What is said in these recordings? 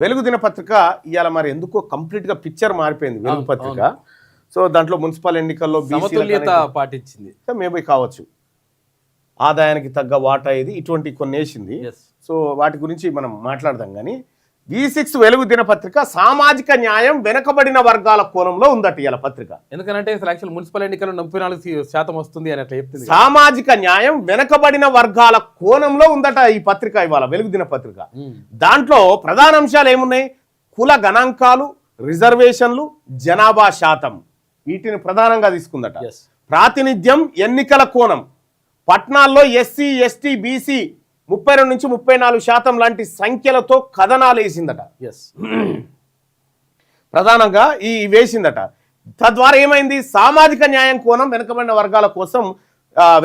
వెలుగు దినపత్రిక ఇవాళ మరి ఎందుకో కంప్లీట్ గా పిక్చర్ మారిపోయింది. వెలుగు పత్రిక సో దాంట్లో మున్సిపల్ ఎన్నికల్లో సమతుల్యత పాటించింది మేబీ కావచ్చు, ఆదాయానికి తగ్గ వాటా ఇది ఇటువంటి కొన్ని వేసింది. సో వాటి గురించి మనం మాట్లాడదాం. కానీ V6 వెలుగు దినపత్రిక సామాజిక న్యాయం వెనకబడిన వర్గాల కోణంలో ఉందట ఇవాళ పత్రిక. ఎందుకంటే మున్సిపల్ ఎన్నికల్లో 44% వస్తుంది అని అట్లా చెప్తుంది. సామాజిక న్యాయం వెనకబడిన వర్గాల కోణంలో ఉందట ఈ పత్రిక ఇవాళ వెలుగు దినపత్రిక. దాంట్లో ప్రధాన అంశాలు ఏమున్నాయి? కుల గణాంకాలు, రిజర్వేషన్లు, జనాభా శాతం, వీటిని ప్రధానంగా తీసుకుందట. ప్రాతినిధ్యం, ఎన్నికల కోణం, పట్నాల్లో ఎస్సీ ఎస్టీ బీసీ 32 నుంచి 34% లాంటి సంఖ్యలతో కథనాలు వేసిందట. ప్రధానంగా ఈ వేసిందట. తద్వారా ఏమైంది? సామాజిక న్యాయం కోణం వెనుకబడిన వర్గాల కోసం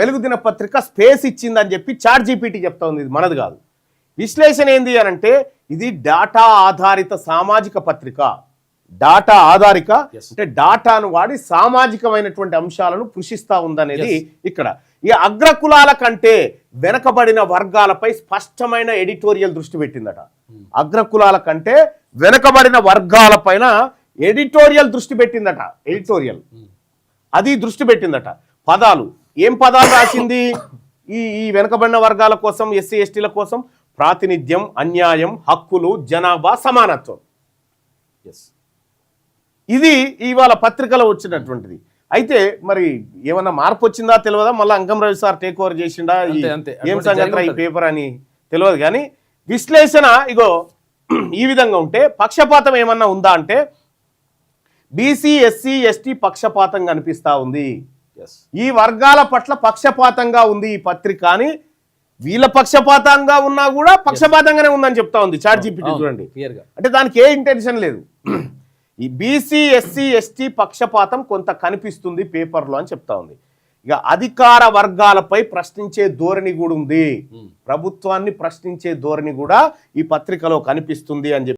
వెలుగు దినపత్రిక స్పేస్ ఇచ్చిందని చెప్పి ChatGPT చెప్తా ఉంది. ఇది మనది కాదు. విశ్లేషణ ఏంది అనంటే ఇది డాటా ఆధారిత సామాజిక పత్రిక. డాటా ఆధారిక అంటే డాటాను వాడి సామాజికమైనటువంటి అంశాలను కృషిస్తా ఉందనేది ఇక్కడ. ఈ అగ్రకులాల కంటే వెనకబడిన వర్గాలపై స్పష్టమైన ఎడిటోరియల్ దృష్టి పెట్టిందట. అగ్రకులాల కంటే వెనకబడిన వర్గాలపైన ఎడిటోరియల్ దృష్టి పెట్టిందట. ఎడిటోరియల్ అది దృష్టి పెట్టిందట. పదాలు, ఏం పదాలు రాసింది? ఈ వెనకబడిన వర్గాల కోసం, ఎస్సీ ఎస్టీల కోసం ప్రాతినిధ్యం, అన్యాయం, హక్కులు, జనాభా, సమానత్వం. ఇది ఇవాళ పత్రికలో వచ్చినటువంటిది. అయితే మరి ఏమన్నా మార్పు వచ్చిందా తెలియదా? మళ్ళీ అంకం రవి సార్ టేక్ ఓవర్ చేసిండా, ఏం సంగతి ఈ పేపర్ అని తెలియదు. కానీ విశ్లేషణ ఇగో ఈ విధంగా ఉంటే, పక్షపాతం ఏమన్నా ఉందా అంటే బీసీ ఎస్సీ ఎస్టీ పక్షపాతం కనిపిస్తా ఉంది. ఈ వర్గాల పట్ల పక్షపాతంగా ఉంది ఈ పత్రిక అని. వీళ్ళ పక్షపాతంగా ఉన్నా కూడా పక్షపాతంగానే ఉందని చెప్తా ఉంది ChatGPT. చూడండి, అంటే దానికి ఏ ఇంటెన్షన్ లేదు. ఈ బీసీ ఎస్సీ ఎస్టీ పక్షపాతం కొంత కనిపిస్తుంది పేపర్లో అని చెప్తా ఉంది. ఇక అధికార వర్గాలపై ప్రశ్నించే ధోరణి కూడా ఉంది. ప్రభుత్వాన్ని ప్రశ్నించే ధోరణి కూడా ఈ పత్రికలో కనిపిస్తుంది అని చెప్పి